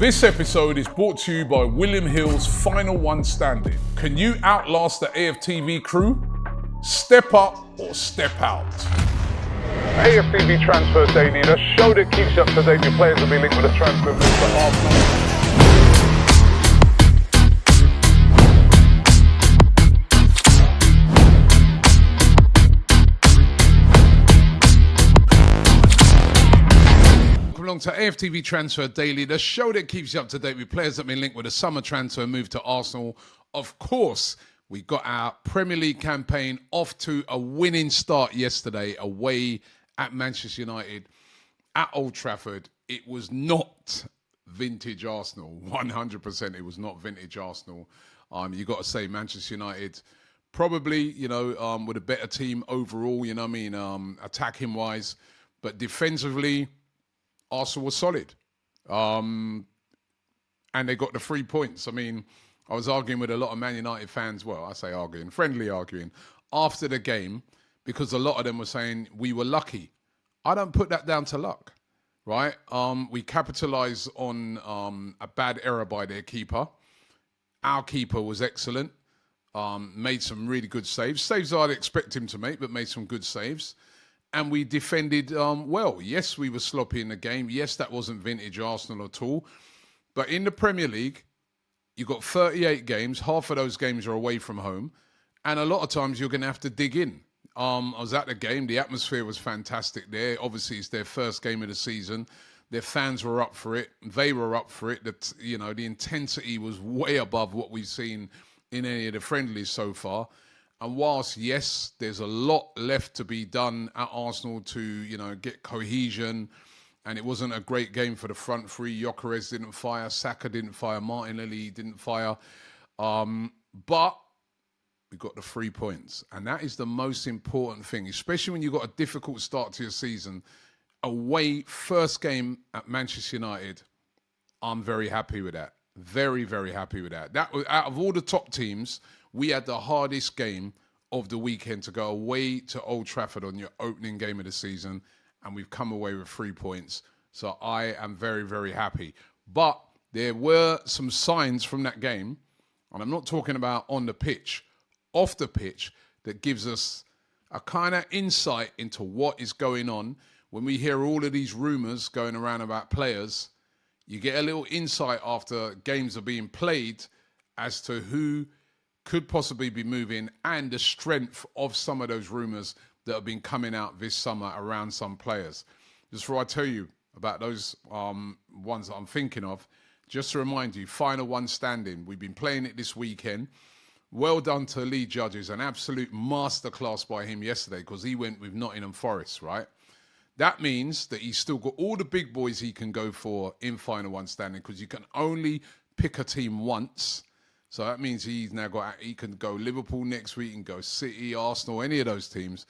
This episode is brought to you by William Hill's Final One Standing. Can you outlast the AFTV crew? Step up or step out. AFTV Transfer Daily, the show that keeps you up to date. Your players will be linked with a transfer move to Arsenal. Along to AFTV Transfer Daily, the show that keeps you up to date with players that have been linked with a summer transfer move to Arsenal. Of course, we got our Premier League campaign off to a winning start yesterday away at Manchester United at Old Trafford. It was not vintage Arsenal, 100%. It was not vintage Arsenal. You got to say Manchester United probably, with a better team overall, attacking wise, but defensively, Arsenal was solid. And they got the 3 points. I mean, I was arguing with a lot of Man United fans. Well, I say arguing, friendly arguing, after the game, because a lot of them were saying we were lucky. I don't put that down to luck, right? We capitalised on a bad error by their keeper. Our keeper was excellent. Made some really good saves. Saves I'd expect him to make, but made some good saves. And we defended well. Yes, we were sloppy in the game. Yes, that wasn't vintage Arsenal at all. But in the Premier League, you've got 38 games. Half of those games are away from home. And a lot of times you're going to have to dig in. I was at the game. The atmosphere was fantastic there. Obviously, it's their first game of the season. Their fans were up for it. They were up for it. The intensity was way above what we've seen in any of the friendlies so far. And whilst, yes, there's a lot left to be done at Arsenal to, get cohesion, and it wasn't a great game for the front three. Gyökeres didn't fire, Saka didn't fire, Martinelli didn't fire. But we got the 3 points. And that is the most important thing, especially when you've got a difficult start to your season. Away, first game at Manchester United, I'm very happy with that. Very, very happy with that. That was, out of all the top teams, we had the hardest game of the weekend to go away to Old Trafford on your opening game of the season, and we've come away with 3 points. So I am very, very happy. But there were some signs from that game, and I'm not talking about on the pitch, off the pitch, that gives us a kind of insight into what is going on. When we hear all of these rumours going around about players, you get a little insight after games are being played as to who could possibly be moving and the strength of some of those rumours that have been coming out this summer around some players. Just before I tell you about those ones that I'm thinking of, just to remind you, Final One Standing. We've been playing it this weekend. Well done to Lee Judges, an absolute masterclass by him yesterday because he went with Nottingham Forest, right? That means that he's still got all the big boys he can go for in Final One Standing because you can only pick a team once. So that means he can go Liverpool next week and go City, Arsenal, any of those teams.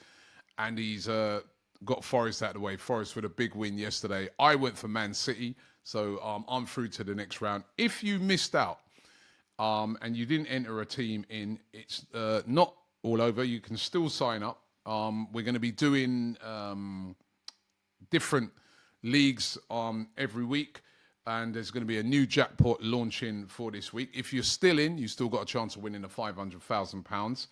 And he's got Forest out of the way. Forest with a big win yesterday. I went for Man City, so I'm through to the next round. If you missed out and you didn't enter a team in, it's not all over. You can still sign up. We're going to be doing different leagues every week. And there's going to be a new jackpot launching for this week. If you're still in, you still got a chance of winning the £500,000.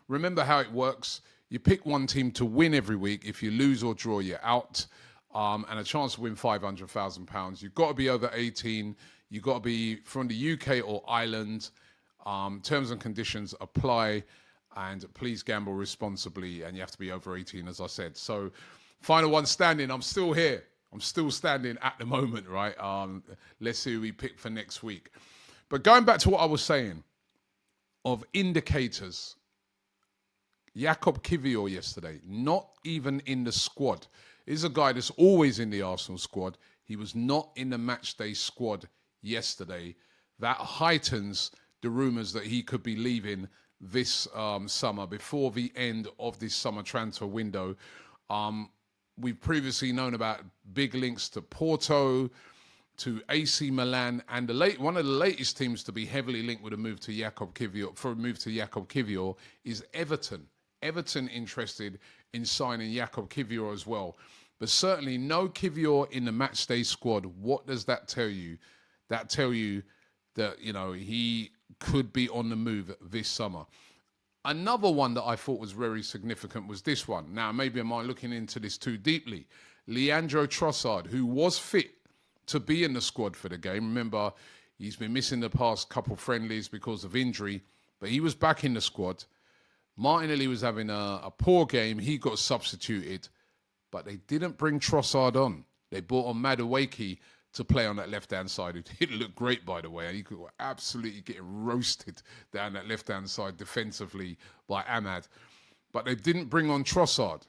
Remember how it works. You pick one team to win every week. If you lose or draw, you're out. And a chance to win £500,000. You've got to be over 18. You've got to be from the UK or Ireland. Terms and conditions apply. And please gamble responsibly. And you have to be over 18, as I said. So, Final One Standing. I'm still here. I'm still standing at the moment, right? Let's see who we pick for next week. But going back to what I was saying of indicators, Jakob Kiwior yesterday, not even in the squad. He's a guy that's always in the Arsenal squad. He was not in the matchday squad yesterday. That heightens the rumours that he could be leaving this summer, before the end of this summer transfer window. We've previously known about big links to Porto, to AC Milan, and one of the latest teams to be heavily linked with a move to Jakob Kiwior is Everton. Everton interested in signing Jakob Kiwior as well. But certainly no Kiwior in the matchday squad. What does that tell you? that tell you that, he could be on the move this summer. Another one that I thought was very significant was this one. Now, maybe am I looking into this too deeply? Leandro Trossard, who was fit to be in the squad for the game. Remember, he's been missing the past couple friendlies because of injury, but he was back in the squad. Martinelli was having a poor game. He got substituted, but they didn't bring Trossard on. They brought on Madueke to play on that left-hand side. It didn't look great, by the way. And he could absolutely get roasted down that left-hand side defensively by Ahmad. But they didn't bring on Trossard.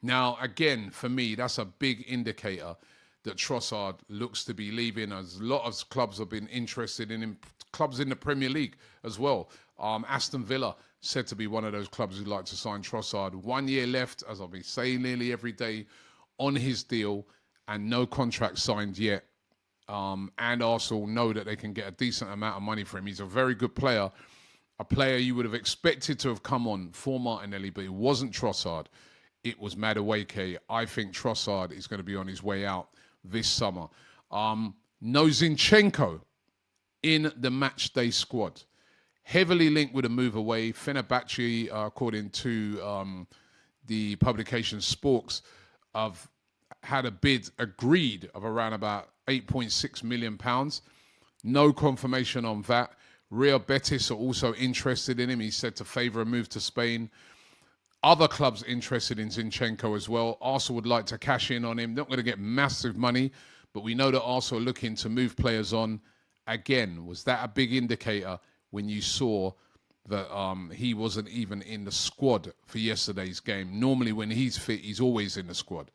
Now, again, for me, that's a big indicator that Trossard looks to be leaving. As a lot of clubs have been interested in him, clubs in the Premier League as well. Aston Villa said to be one of those clubs who'd like to sign Trossard. 1 year left, as I'll be saying nearly every day, on his deal, and no contract signed yet. And Arsenal know that they can get a decent amount of money for him. He's a very good player, a player you would have expected to have come on for Martinelli, but it wasn't Trossard. It was Madueke. I think Trossard is going to be on his way out this summer. No Zinchenko in the match day squad. Heavily linked with a move away. Fenerbahce, according to the publication Sporks, have had a bid agreed of around about £8.6 million. No confirmation on that. Real Betis are also interested in him. He's said to favour a move to Spain. Other clubs interested in Zinchenko as well. Arsenal would like to cash in on him. Not going to get massive money, but we know that Arsenal are looking to move players on. Again, was that a big indicator when you saw that he wasn't even in the squad for yesterday's game? Normally when he's fit, he's always in the squad.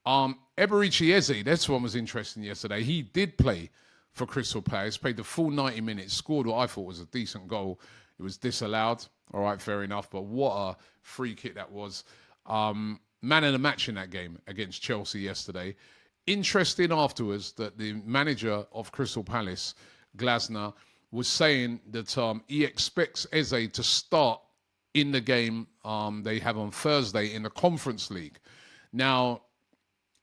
Eberici Eze, this one was interesting yesterday. He did play for Crystal Palace, played the full 90 minutes, scored what I thought was a decent goal. It was disallowed. All right, fair enough. But what a free kick that was. Man of the match in that game against Chelsea yesterday. Interesting afterwards that the manager of Crystal Palace, Glasner, was saying that he expects Eze to start in the game they have on Thursday in the Conference League. Now,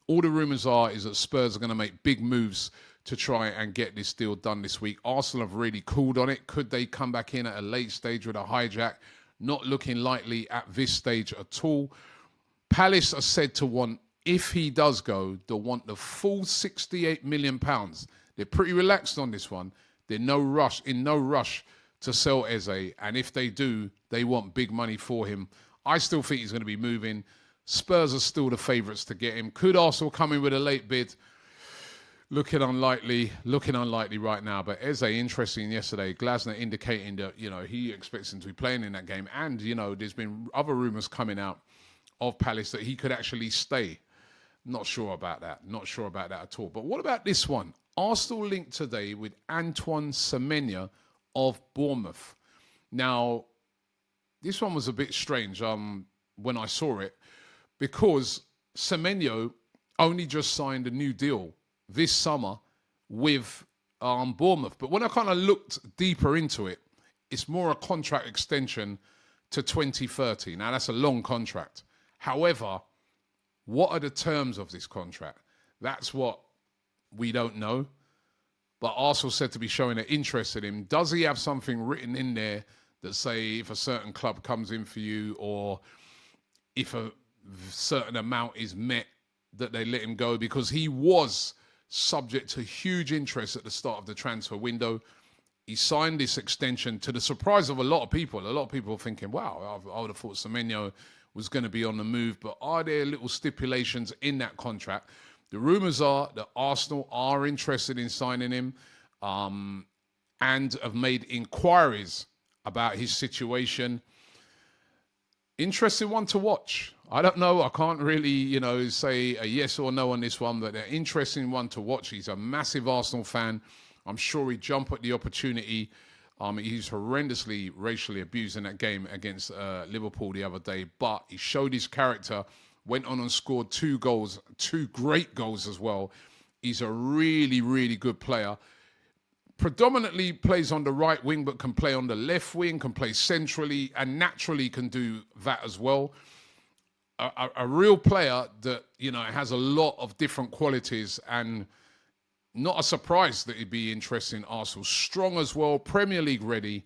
all the rumours is that Spurs are going to make big moves to try and get this deal done this week. Arsenal have really cooled on it. Could they come back in at a late stage with a hijack? Not looking likely at this stage at all. Palace are said to want, if he does go, they'll want the full £68 million. They're pretty relaxed on this one. They're in no rush to sell Eze. And if they do, they want big money for him. I still think he's going to be moving. Spurs are still the favourites to get him. Could Arsenal come in with a late bid? Looking unlikely right now. But Eze, interesting yesterday. Glasner indicating that, he expects him to be playing in that game. And, there's been other rumours coming out of Palace that he could actually stay. Not sure about that at all. But what about this one? Arsenal linked today with Antoine Semenyo of Bournemouth. Now, this one was a bit strange when I saw it, because Semenyo only just signed a new deal this summer with Bournemouth. But when I kind of looked deeper into it, it's more a contract extension to 2030. Now, that's a long contract. However, what are the terms of this contract? That's what we don't know. But Arsenal said to be showing an interest in him. Does he have something written in there that say if a certain club comes in for you, or if a certain amount is met, that they let him go? Because he was subject to huge interest at the start of the transfer window. He signed this extension to the surprise of a lot of people. A lot of people were thinking, wow, I would have thought Semenyo was going to be on the move. But are there little stipulations in that contract? The rumours are that Arsenal are interested in signing him and have made inquiries about his situation. Interesting one to watch. I don't know. I can't really, say a yes or no on this one, but an interesting one to watch. He's a massive Arsenal fan. I'm sure he'd jump at the opportunity. He's horrendously racially abused in that game against Liverpool the other day, but he showed his character, went on and scored 2 goals, 2 great goals as well. He's a really, really good player. Predominantly plays on the right wing, but can play on the left wing, can play centrally, and naturally can do that as well. A real player that, has a lot of different qualities, and Not a surprise that he'd be interested in Arsenal. Strong as well, Premier League ready.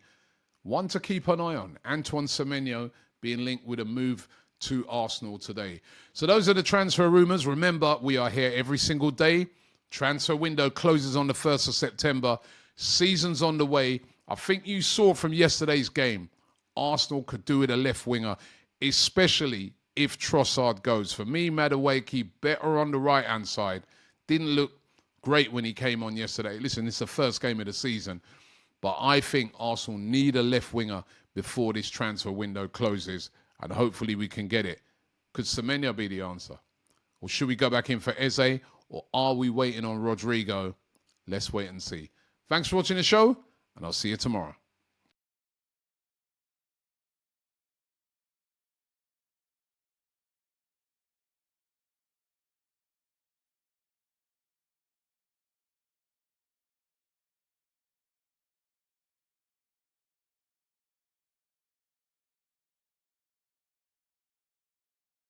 One to keep an eye on. Antoine Semenyo being linked with a move to Arsenal today. So those are the transfer rumours. Remember, we are here every single day. Transfer window closes on the 1st of September. Season's on the way. I think you saw from yesterday's game, Arsenal could do with a left winger, especially if Trossard goes. For me, Madueke better on the right-hand side. Didn't look great when he came on yesterday. Listen, it's the first game of the season. But I think Arsenal need a left winger before this transfer window closes. And hopefully we can get it. Could Semenyo be the answer? Or should we go back in for Eze? Or are we waiting on Rodrigo? Let's wait and see. Thanks for watching the show. And I'll see you tomorrow.